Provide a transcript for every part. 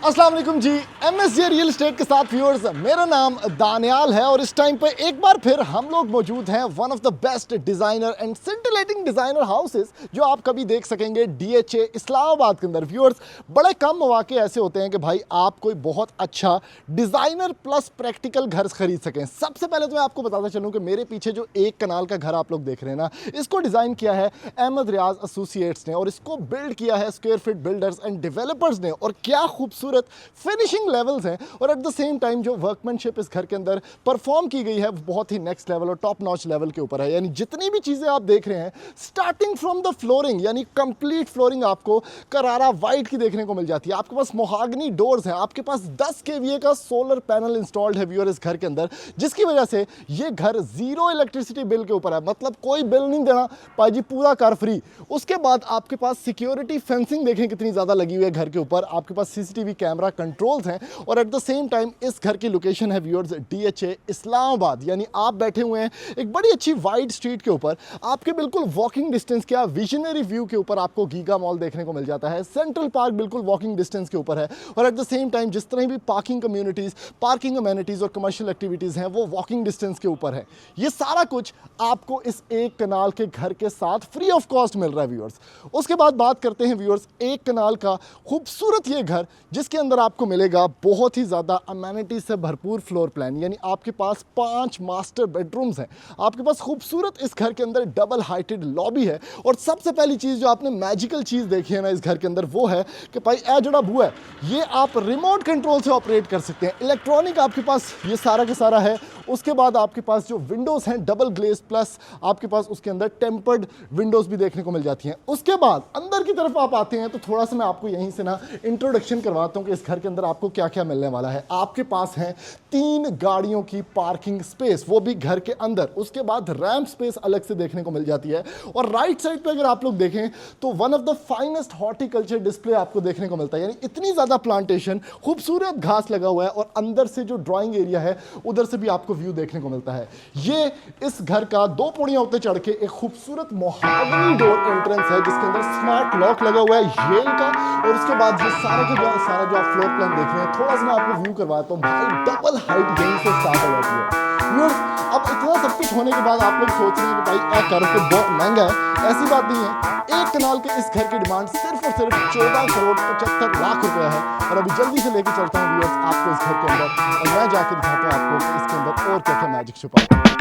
अस्सलाम वालेकुम जी, MSJ real estate के साथ व्यूअर्स, मेरा नाम दानियाल है और इस टाइम पे एक बार फिर हम लोग मौजूद हैं one of the best designer and scintillating designer houses जो आप कभी देख सकेंगे DHA इस्लामाबाद के अंदर। व्यूअर्स, बड़े कम मौके ऐसे होते हैं कि भाई आप कोई बहुत अच्छा डिज़ाइनर प्लस प्रैक्टिकल घर खरीद सकें। सबसे पहले तो मैं आपको बताता चलूँ कि मेरे पीछे जो एक कनाल का घर आप लोग देख रहे हैं ना, इसको डिज़ाइन किया है अहमद रियाज एसोसिएट्स ने और इसको बिल्ड किया है square feet builders and developers ने। और क्या खूबसूरत फिनिशिंग लेवल्स हैं और एट द सेम टाइम जो वर्कमैनशिप इस घर के अंदर परफॉर्म की गई है वो बहुत ही नेक्स्ट लेवल और टॉप नॉच लेवल के ऊपर है। यानी जितनी भी चीज़ें आप देख रहे हैं स्टार्टिंग फ्रॉम द फ्लोरिंग, यानी कंप्लीट फ्लोरिंग आपको करारा वाइट की देखने को मिल जाती है। आपके पास मोहागनी डोर्स हैं, आपके पास 10 kVA का सोलर पैनल इंस्टॉल्ड है व्यूअर इस घर के अंदर, जिसकी वजह से ये घर जीरो इलेक्ट्रिसिटी बिल के ऊपर है। मतलब कोई बिल नहीं देना पाई जी, पूरा कार फ्री। उसके बाद आपके पास सिक्योरिटी फेंसिंग देखें कितनी ज़्यादा लगी हुई है घर के ऊपर। आपके पास CCTV कैमरा कंट्रोल्स हैं और एट द सेम टाइम इस घर की लोकेशन है व्यूअर्स DHA इस्लामाबाद, यानी आप बैठे हुए हैं एक बड़ी अच्छी वाइड स्ट्रीट के ऊपर। आपके बिल्कुल वॉकिंग डिस्टेंस क्या विजनरी व्यू के ऊपर आपको गीगा मॉल देखने को मिल जाता है। सेंट्रल पार्क बिल्कुल वॉकिंग डिस्टेंस के ऊपर है और एट द सेम टाइम जिस तरह भी पार्किंग कम्युनिटीज़, पार्किंग अमेनिटीज़ और कमर्शियल एक्टिविटीज़ हैं वो वॉकिंग डिस्टेंस के ऊपर है। ये सारा कुछ आपको इस एक कनाल के घर के साथ फ्री ऑफ कॉस्ट मिल रहा है व्यूअर्स। उसके बाद बात करते हैं व्यूअर्स एक कनाल का खूबसूरत ये घर, जिसके अंदर आपको मिलेगा बहुत ही ज़्यादा अमेनिटी से भरपूर फ्लोर प्लान। यानी आपके पास 5 मास्टर बेडरूम्स हैं, आपके पास खूबसूरत इस घर के अंदर डबल हाइटेड लॉबी है। और सबसे पहली चीज़ जो आपने मैजिकल चीज़ देखी है ना इस घर के अंदर वो है कि भाई ए जोड़ा बुआ है ये आप रिमोट कंट्रोल से ऑपरेट कर सकते हैं। इलेक्ट्रॉनिक आपके पास ये सारा का सारा है। उसके बाद आपके पास जो विंडोज़ हैं डबल ग्लेज प्लस आपके पास उसके अंदर टेम्पर्ड विंडोज़ भी देखने को मिल जाती हैं। उसके बाद अंदर की तरफ आप आते हैं तो थोड़ा सा मैं आपको यहीं से ना इंट्रोडक्शन करवाता हूं कि इस घर के अंदर आपको क्या क्या मिलने वाला है। आपके पास है 3 गाड़ियों की पार्किंग स्पेस, वो भी घर के अंदर। उसके बाद रैम्प स्पेस अलग से देखने को मिल जाती है और राइट साइड पे अगर आप लोग देखें तो one of the finest horticulture display आपको देखने को मिलता है। यानी इतनी ज़्यादा प्लांटेशन, खूबसूरत घास लगा हुआ है और अंदर से जो ड्राइंग एरिया है उधर से भी आपको व्यू देखने को मिलता है। ये इस घर का 2 पौड़ियां होते चढ़ के एक खूबसूरत मोहागनी डोर एंट्रेंस है जिसके अंदर स्मार्ट लॉक लगा हुआ है येल का। और उसके बाद ये सारा जो आप फ्लोर प्लान देख रहे हैं, थोड़ा सा मैं आपको व्यू करवाता हूँ। भाई डबल हाइट यहीं से स्टार्ट हो जाती है व्यूअर्स। अब इतना सब कुछ होने के बाद आप लोग सोच रहे हैं कि भाई घर तो बहुत महंगा है। ऐसी बात नहीं है, एक कनाल के इस घर की डिमांड सिर्फ और सिर्फ 14 करोड़ 75 लाख रुपया है। और अभी जल्दी से लेके चलता हूँ व्यूअर्स आपको इस घर के अंदर और मैं जाके दिखाता हूँ आपको कि इसके अंदर और क्या क्या मैजिक छुपा है।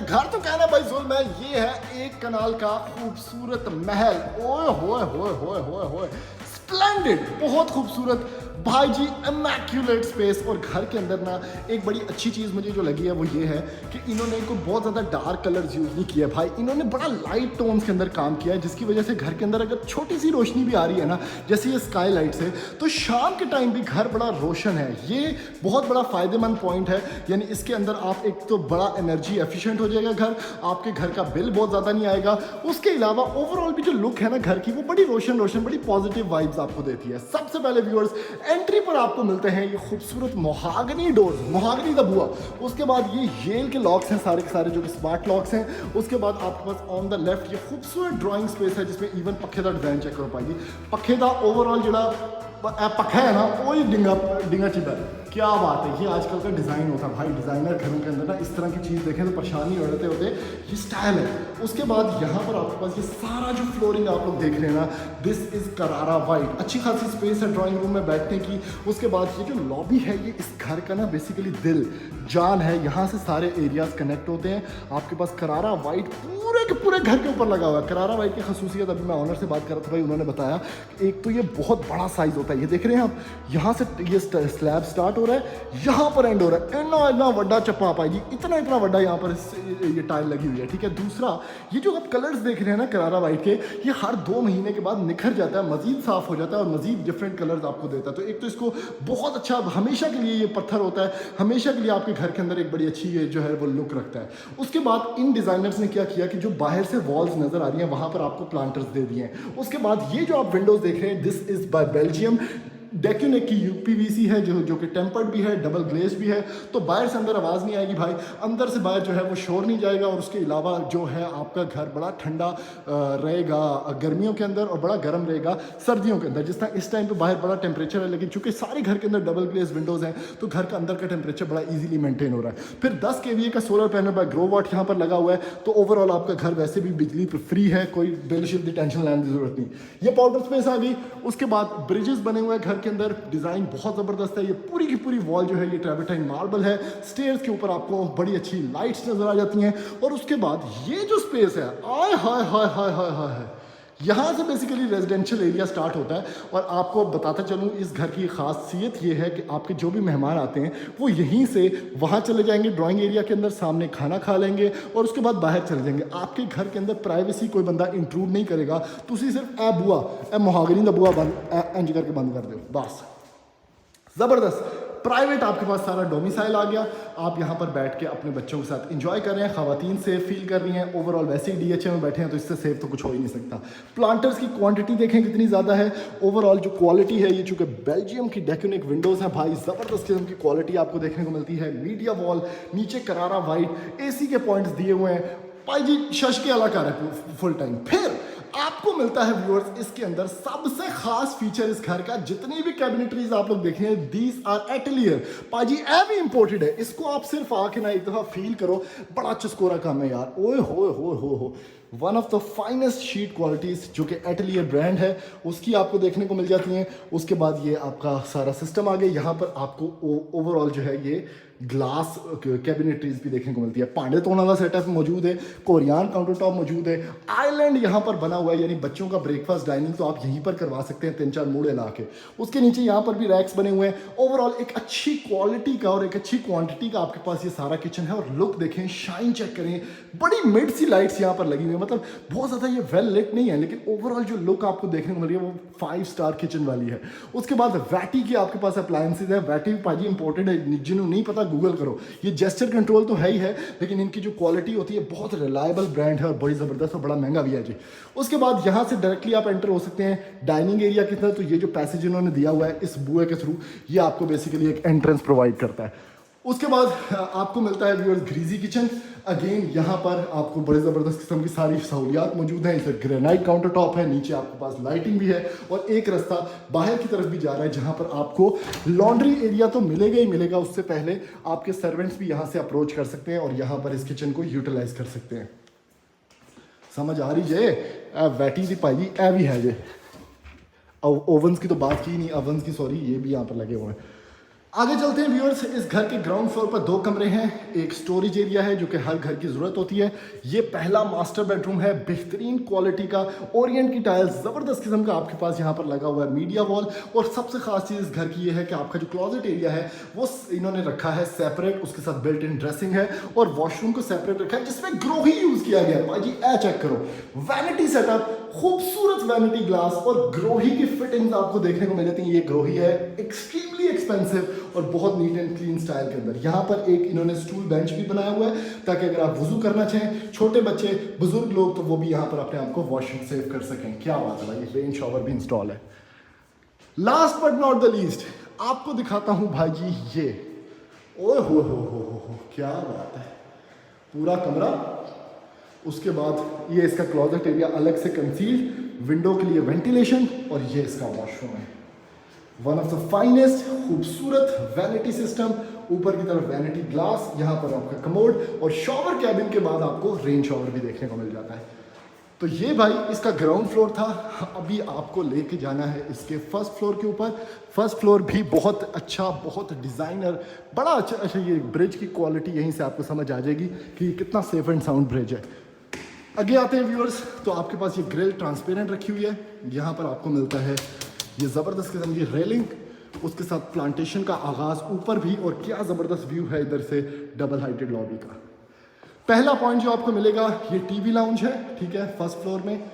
घर तो कहना भाई जुल्म है। ये है एक कनाल का खूबसूरत महल। ओए होए होए होए होए होए, स्प्लेंडेड, बहुत खूबसूरत भाई जी, इमैक्युलेट स्पेस। और घर के अंदर ना एक बड़ी अच्छी चीज़ मुझे जो लगी है वो ये है कि इन्होंने इनको बहुत ज़्यादा डार्क कलर्स यूज़ नहीं किया भाई, इन्होंने बड़ा लाइट टोन्स के अंदर काम किया है, जिसकी वजह से घर के अंदर अगर छोटी सी रोशनी भी आ रही है ना, जैसे ये स्काई लाइट से, तो शाम के टाइम भी घर बड़ा रोशन है। ये बहुत बड़ा फ़ायदेमंद पॉइंट है। यानी इसके अंदर आप एक तो बड़ा एनर्जी एफिशिएंट हो जाएगा घर, आपके घर का बिल बहुत ज़्यादा नहीं आएगा। उसके अलावा ओवरऑल भी जो लुक है ना घर की, वो बड़ी रोशन रोशन, बड़ी पॉजिटिव वाइब्स आपको देती है। सबसे पहले व्यूअर्स एंट्री पर आपको मिलते हैं ये खूबसूरत मोहागनी डोर्स, मोहागनी का बुआ। उसके बाद ये येल के लॉक्स हैं सारे के सारे जो कि स्मार्ट लॉक्स हैं। उसके बाद आपके पास ऑन द लेफ्ट ये खूबसूरत ड्राइंग स्पेस है जिसमें इवन पखे का डिजाइन चेक करो पाएगी। पखे का ओवरऑल जो पखा है ना वो ही डिंगा चिबा है। क्या बात है, ये आजकल का डिज़ाइन होता है भाई। डिज़ाइनर घरों के अंदर ना इस तरह की चीज़ देखें तो परेशान नहीं हो रहे होते, ये स्टाइल है। उसके बाद यहाँ पर आपके पास ये सारा जो फ्लोरिंग आप लोग देख रहे हैं ना, दिस इज़ करारा वाइट। अच्छी खासी स्पेस है ड्राइंग रूम में बैठने की। उसके बाद ये जो लॉबी है, ये इस घर का ना बेसिकली दिल जान है। यहाँ से सारे एरियाज कनेक्ट होते हैं। आपके पास करारा वाइट पूरे के पूरे घर के ऊपर लगा हुआ है। करारा वाइट की खसूसियत, अभी मैं ऑनर से बात कर रहा था भाई, उन्होंने बताया एक तो ये बहुत बड़ा साइज़ होता है। ये देख रहे हैं आप, यहाँ से ये स्लैब स्टार्ट हो रहा है, यहाँ पर एंड हो रहा है। इतना बड़ा चप्पा पाई जी, इतना बड़ा यहाँ पर ये टाइल लगी हुई है, ठीक है। दूसरा, ये जो आप कलर्स देख रहे हैं ना करारा वाइट के, ये हर 2 महीने के बाद निखर जाता है, मजीद साफ हो जाता है और मजीद डिफरेंट कलर्स आपको देता है। तो एक तो इसको बहुत अच्छा, हमेशा के लिए ये पत्थर होता है, हमेशा के लिए आपके घर के अंदर एक बड़ी अच्छी ये जो है वो लुक रखता है। उसके बाद इन डिज़ाइनर्स ने क्या किया कि जो बाहर से वॉल्स नजर आ रही हैं वहाँ पर आपको प्लांटर्स दे दिए हैं। उसके बाद ये जो आप विंडोज़ देख रहे हैं, दिस इज़ बाय बेल्जियम। डेक्यूनेक की यूपीवीसी है जो कि टेम्पर्ड भी है, डबल ग्लेज भी है, तो बाहर से अंदर आवाज़ नहीं आएगी भाई, अंदर से बाहर जो है वो शोर नहीं जाएगा। और उसके अलावा जो है आपका घर बड़ा ठंडा रहेगा गर्मियों के अंदर और बड़ा गर्म रहेगा सर्दियों के अंदर। जिस तरह इस टाइम पे बाहर बड़ा टेम्परेचर है, लेकिन चूंकि सारे घर के अंदर डबल ग्लेज विंडोज़ हैं तो घर का अंदर का टेम्परेचर बड़ा ईजिली मेंटेन हो रहा है। फिर 10 kVA का सोलर पैनल बाय ग्रो वाट यहाँ पर लगा हुआ है, तो ओवरऑल आपका घर वैसे भी बिजली फ्री है, कोई बिल शिल की टेंशन लेने की जरूरत नहीं। ये पाउडर स्पेस आ गई। उसके बाद ब्रिजेस बने हुए हैं घर के अंदर, डिज़ाइन बहुत ज़बरदस्त है। ये पूरी की पूरी वॉल जो है ये ट्रेवर्टाइन मार्बल है। स्टेयर्स के ऊपर आपको बड़ी अच्छी लाइट्स नज़र आ जाती हैं। और उसके बाद ये जो स्पेस है, आय हाय हाय हाय हाय हाय, यहाँ से बेसिकली रेजिडेंशियल एरिया स्टार्ट होता है। और आपको बताता चलूँ, इस घर की खासियत ये है कि आपके जो भी मेहमान आते हैं वो यहीं से वहाँ चले जाएंगे ड्राइंग एरिया के अंदर, सामने खाना खा लेंगे और उसके बाद बाहर चले जाएंगे। आपके घर के अंदर प्राइवेसी कोई बंदा इंट्रूड नहीं करेगा। तुसी सिर्फ ए बुआ, ए मुहागनी दा बुआ बंद इंज करके बंद कर दो, बस। ज़बरदस्त प्राइवेट आपके पास सारा डोमिसाइल आ गया। आप यहाँ पर बैठ के अपने बच्चों के साथ एंजॉय कर रहे हैं, ख़वातीन सेफ फील कर रही हैं। ओवरऑल वैसे ही डीएचए में बैठे हैं तो इससे सेफ तो कुछ हो ही नहीं सकता। प्लांटर्स की क्वांटिटी देखें कितनी ज़्यादा है। ओवरऑल जो क्वालिटी है, ये चूँकि बेल्जियम की डेक्यूनिक विंडोज़ हैं भाई, ज़बरदस्त किस्म की क्वालिटी आपको देखने को मिलती है। मीडिया वॉल, नीचे करारा वाइट, AC के पॉइंट्स दिए हुए हैं भाई जी, शश के अलाकार है फुल टाइम। फिर आपको मिलता है व्यूअर्स इसके अंदर सबसे खास फीचर इस घर का, जितनी भी कैबिनेटरीज आप लोग देख रहे हैं, दीज आर एटलियर पाजी, एवी इंपोर्टेड है। इसको आप सिर्फ आके ना एक दफ़ा फील करो, बड़ा चस्कोरा काम है यार। ओए हो one of the finest sheet qualities जो कि एटलियर ब्रांड है, उसकी आपको देखने को मिल जाती हैं। उसके बाद ये आपका सारा सिस्टम आ गया। यहाँ पर आपको ओवरऑल जो है ये ग्लास कैबिनेटरीज भी देखने को मिलती है। पांडे तोना का सेटअप मौजूद है, कोरियन काउंटर टॉप मौजूद है, आइलैंड यहाँ पर बना हुआ है, यानी बच्चों का ब्रेकफास्ट डाइनिंग तो आप यहीं पर करवा सकते हैं 3-4 मूड़े ला के। उसके नीचे यहाँ पर भी रैक्स बने हुए हैं। ओवरऑल एक अच्छी क्वालिटी का और एक अच्छी क्वांटिटी का आपके पास ये सारा किचन है। और लुक देखें, शाइन चेक करें, बड़ी मिड सी लाइट्स यहाँ पर लगी हुई है। मतलब बहुत ज़्यादा ये वेल लिट नहीं है, लेकिन ओवरऑल जो लुक आपको देखने को मिल रही है वो 5 स्टार किचन वाली है। उसके बाद वैटी की आपके पास अप्लायंसेज है। वैटी पाजी इंपॉर्टेंट है, जिन्होंने नहीं पता गूगल करो। ये जेस्चर कंट्रोल तो है ही है, लेकिन इनकी जो क्वालिटी होती है बहुत रिलायबल ब्रांड है और बड़ी ज़बरदस्त और बड़ा महंगा भी है जी। उसके बाद यहाँ से डायरेक्टली आप एंटर हो सकते हैं डाइनिंग एरिया के अंदर। तो ये जो पैसेज इन्होंने दिया हुआ है इस बुए के थ्रू, ये आपको बेसिकली एक एंट्रेंस प्रोवाइड करता है। उसके बाद आपको मिलता है व्यूअर्स ग्रीजी किचन। अगेन यहाँ पर आपको बड़े ज़बरदस्त किस्म की सारी सहूलियात मौजूद हैं। इसे ग्रेनाइट काउंटर टॉप है, नीचे आपके पास लाइटिंग भी है और एक रास्ता बाहर की तरफ भी जा रहा है, जहाँ पर आपको लॉन्ड्री एरिया तो मिलेगा ही मिलेगा। उससे पहले आपके सर्वेंट्स भी यहाँ से अप्रोच कर सकते हैं और यहाँ पर इस किचन को यूटिलाइज कर सकते हैं। समझ आ रही जे वैटी दी पाई ए भी है जे। ओवंस की तो बात की नहीं, ओवंस की सॉरी, ये भी यहाँ पर लगे हुए हैं। आगे चलते हैं व्यूअर्स। इस घर के ग्राउंड फ्लोर पर 2 कमरे हैं, एक स्टोरेज एरिया है जो कि हर घर की ज़रूरत होती है। ये पहला मास्टर बेडरूम है, बेहतरीन क्वालिटी का ओरिएंट की टाइल्स ज़बरदस्त किस्म का आपके पास यहाँ पर लगा हुआ है, मीडिया वॉल। और सबसे खास चीज़ इस घर की ये है कि आपका जो क्लॉजेट एरिया है वो इन्होंने रखा है सेपरेट, उसके साथ बिल्ट इन ड्रेसिंग है और वॉशरूम को सेपरेट रखा है, जिसमें ग्रोही यूज़ किया गया है। भाई जी ए चेक करो, वैनिटी सेटअप, खूबसूरत वैनिटी ग्लास और ग्रोही की फिटिंग्स आपको देखने को मिल जाती है। ये ग्रोही है, एक्सट्रीमली एक्सपेंसिव और बहुत नीट एंड क्लीन स्टाइल के अंदर। यहाँ पर एक इन्होंने स्टूल बेंच भी बनाया हुआ है, ताकि अगर आप वुजू करना चाहें, छोटे बच्चे, बुजुर्ग लोग, तो वो भी यहाँ पर अपने आप को वॉशिंग सेव कर सकें। क्या बात है भाई, रेन शॉवर भी इंस्टॉल है। Last but not the least आपको दिखाता हूँ भाई जी ये, ओए हो क्या बात है, पूरा कमरा। उसके बाद ये इसका क्लोजेट एरिया अलग से कंसील्ड, विंडो के लिए वेंटिलेशन, और ये इसका वॉशरूम है। वन ऑफ द फाइनेस्ट, खूबसूरत वैनिटी सिस्टम, ऊपर की तरफ वैनिटी ग्लास, यहाँ पर आपका कमोड और शॉवर कैबिन के बाद आपको रेन शॉवर भी देखने को मिल जाता है। तो ये भाई इसका ग्राउंड फ्लोर था। अभी आपको लेके जाना है इसके फर्स्ट फ्लोर के ऊपर। फर्स्ट फ्लोर भी बहुत अच्छा, बहुत डिज़ाइनर, बड़ा अच्छा। ये ब्रिज की क्वालिटी यहीं से आपको समझ आ जाएगी कि कितना सेफ एंड साउंड ब्रिज है। आगे आते हैं व्यूअर्स, तो आपके पास ये ग्रिल ट्रांसपेरेंट रखी हुई है। यहाँ पर आपको मिलता है ये ज़बरदस्त किस्म की रेलिंग, उसके साथ प्लांटेशन का आगाज़ ऊपर भी, और क्या ज़बरदस्त व्यू है इधर से डबल हाइटेड लॉबी का। पहला पॉइंट जो आपको मिलेगा ये टीवी लाउंज है, ठीक है, फर्स्ट फ्लोर में।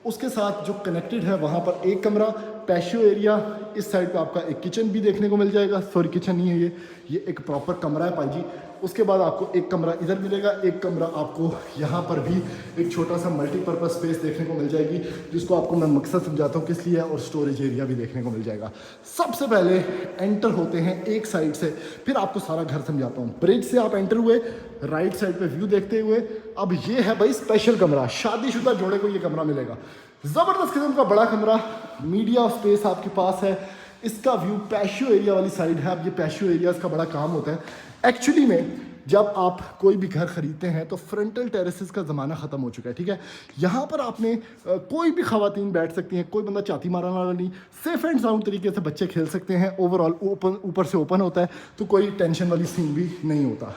उसके साथ जो कनेक्टेड है वहाँ पर एक कमरा, पैशियो एरिया, इस साइड पे आपका एक किचन भी देखने को मिल जाएगा। सॉरी, किचन नहीं है ये एक प्रॉपर कमरा है भाई जी। उसके बाद आपको एक कमरा इधर मिलेगा, एक कमरा आपको यहाँ पर भी एक छोटा सा मल्टीपर्पज़ स्पेस देखने को मिल जाएगी, जिसको आपको मैं मकसद समझाता हूँ किस लिए, और स्टोरेज एरिया भी देखने को मिल जाएगा। सबसे पहले एंटर होते हैं एक साइड से, फिर आपको सारा घर समझाता हूँ। ब्रिज से आप एंटर हुए, राइट साइड पे व्यू देखते हुए, अब ये है भाई स्पेशल कमरा, शादीशुदा जोड़े को ये कमरा मिलेगा। ज़बरदस्त किस्म का बड़ा कमरा, मीडिया स्पेस आपके पास है। इसका व्यू पैशियो एरिया वाली साइड है। अब ये पैशियो एरियाज़ का बड़ा काम होता है एक्चुअली में। जब आप कोई भी घर खरीदते हैं तो फ्रंटल टेरेसेस का ज़माना ख़त्म हो चुका है, ठीक है। यहाँ पर आपने कोई भी ख़वातीन बैठ सकती हैं, कोई बंदा चाती मारने वाला नहीं, सेफ एंड साउंड तरीके से बच्चे खेल सकते हैं। ओवरऑल ओपन, ऊपर से ओपन होता है, तो कोई टेंशन वाली सीन भी नहीं होता।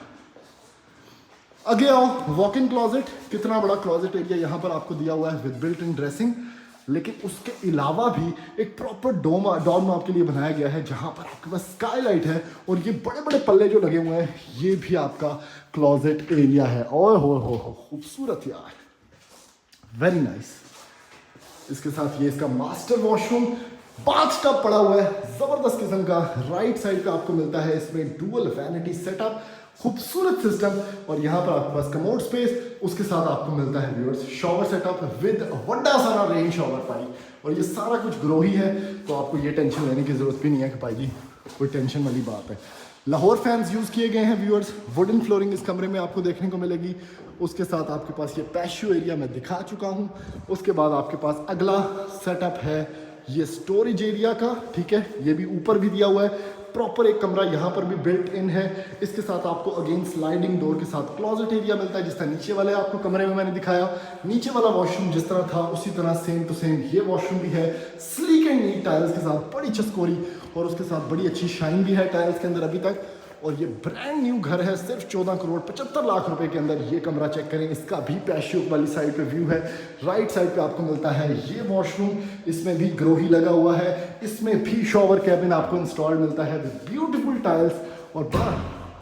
आगे आओ, वॉक इन क्लॉजेट, कितना बड़ा क्लॉजेट एरिया यहाँ पर आपको दिया हुआ है विद बिल्ट इन ड्रेसिंग। लेकिन उसके अलावा भी एक प्रॉपर डोम आपके लिए बनाया गया है, जहाँ पर आपके पास स्काईलाइट है, और ये बड़े बड़े पल्ले जो लगे हुए हैं, ये भी आपका क्लॉजेट एरिया है। और हो खूबसूरत यार, वेरी नाइस। इसके साथ ये इसका मास्टर वॉशरूम, बाथटब पड़ा हुआ है ज़बरदस्त किस्म का। राइट साइड का आपको मिलता है इसमें डुअल वैनिटी सेटअप, खूबसूरत सिस्टम, और यहाँ पर आपके पास कमोड स्पेस। उसके साथ आपको मिलता है व्यूअर्स शॉवर सेटअप विद वड्डा सारा रेन शॉवर पाई, और ये सारा कुछ ग्रो ही है, तो आपको ये टेंशन लेने की ज़रूरत भी नहीं है कि भाई जी कोई टेंशन वाली बात है। लाहौर फैंस यूज़ किए गए हैं व्यूअर्स। वुडन फ्लोरिंग इस कमरे में आपको देखने को मिलेगी। उसके साथ आपके पास ये पैशियो एरिया मैं दिखा चुका हूँ। उसके बाद आपके पास अगला सेटअप है ये स्टोरेज एरिया का, ठीक है, ये भी ऊपर भी दिया हुआ है। प्रॉपर एक कमरा यहाँ पर भी बिल्ट इन है। इसके साथ आपको अगेन स्लाइडिंग डोर के साथ क्लॉजेट एरिया मिलता है, जिस तरह नीचे वाले आपको कमरे में मैंने दिखाया। नीचे वाला वॉशरूम जिस तरह था उसी तरह सेम टू सेम ये वॉशरूम भी है, स्लीक एंड नीट टाइल्स के साथ, बड़ी चस्कोरी, और उसके साथ बड़ी अच्छी शाइन भी है टाइल्स के अंदर अभी तक। और ये ब्रांड न्यू घर है, सिर्फ 14 करोड़ 75 लाख रुपए के अंदर ये कमरा चेक करें। इसका भी पैशियो वाली साइड पे व्यू है। राइट साइड पे आपको मिलता है ये वॉशरूम, इसमें भी ग्रो ही लगा हुआ है। इसमें भी शॉवर कैबिन आपको इंस्टॉल मिलता है विद ब्यूटीफुल टाइल्स, और बड़ा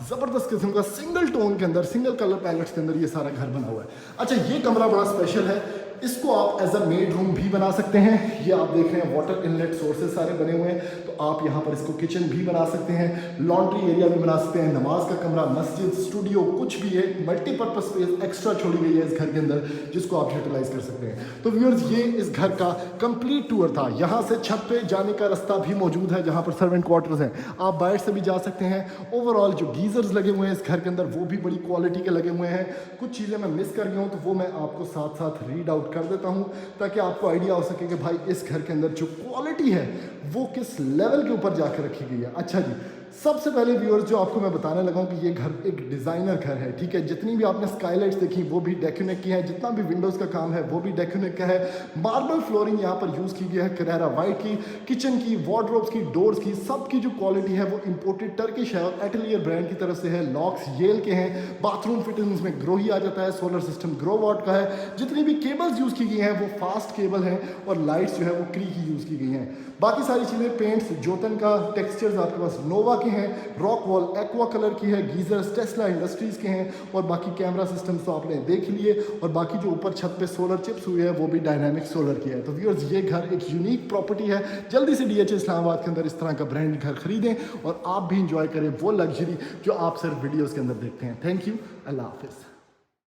ज़बरदस्त किस्म का सिंगल टोन के अंदर, सिंगल कलर पैलेट्स के अंदर ये सारा घर बना हुआ है। अच्छा, ये कमरा बड़ा स्पेशल है, इसको आप एज अ मेड रूम भी बना सकते हैं। ये आप देख रहे हैं वाटर इनलेट सोर्सेज सारे बने हुए हैं, तो आप यहाँ पर इसको किचन भी बना सकते हैं, लॉन्ड्री एरिया भी बना सकते हैं, नमाज का कमरा, मस्जिद, स्टूडियो, कुछ भी है। मल्टीपर्पज स्पेस एक्स्ट्रा छोड़ी गई है इस घर के अंदर, जिसको आप यूटिलाइज कर सकते हैं। तो व्यूअर्स, ये इस घर का कंप्लीट टूर था। यहाँ से छत पे जाने का रास्ता भी मौजूद है, जहाँ पर सर्वेंट क्वार्टर्स हैं, आप बाहर से भी जा सकते हैं। ओवरऑल जो गीजर्स लगे हुए हैं इस घर के अंदर, वो भी बड़ी क्वालिटी के लगे हुए हैं। कुछ चीज़ें मैं मिस कर गया हूँ, तो वो मैं आपको साथ साथ रीड आउट कर देता हूँ, ताकि आपको आइडिया हो सके कि भाई इस घर के अंदर जो क्वालिटी है वो किस लेवल के ऊपर जाकर रखी गई है। अच्छा जी, सबसे पहले व्यूअर्स जो आपको मैं बताने लगा हूँ कि ये घर एक डिज़ाइनर घर है, ठीक है। जितनी भी आपने स्काईलाइट्स देखी वो भी डेक्यूनेक की है, जितना भी विंडोज़ का काम है वो भी डेक्यूनेक का है। मार्बल फ्लोरिंग यहाँ पर यूज़ की गई है, करेरा वाइट की, किचन की, वार्डरोब्स की, डोर्स की, सब की जो क्वालिटी है वो इंपोर्टेड टर्किश है और एटलियर ब्रांड की तरफ से है। लॉक्स येल के हैं, बाथरूम फिटिंग्स में ग्रो ही आ जाता है, सोलर सिस्टम ग्रो वॉट का है। जितनी भी केबल्स यूज़ की गई हैं वो फास्ट केबल हैं, और लाइट्स जो है वो क्री की यूज़ की गई हैं। बाकी सारी चीज़ें, पेंट्स जोतन का, टेक्सचर्स आपके पास नोवा के हैं, रॉक वॉल एक्वा कलर की है, गीजर्स टेस्ला इंडस्ट्रीज़ के हैं, और बाकी कैमरा सिस्टम्स तो आपने देख लिए। और बाकी जो ऊपर छत पे सोलर चिप्स हुए हैं वो भी डायनामिक सोलर की है। तो व्यूअर्स, ये घर एक यूनिक प्रॉपर्टी है। जल्दी से DHA इस्लामाबाद के अंदर इस तरह का ब्रांड घर खरीदें और आप भी इंजॉय करें वो लग्जरी जो आप सिर्फ वीडियोज़ के अंदर देखते हैं। थैंक यू, अल्लाह हाफिज़।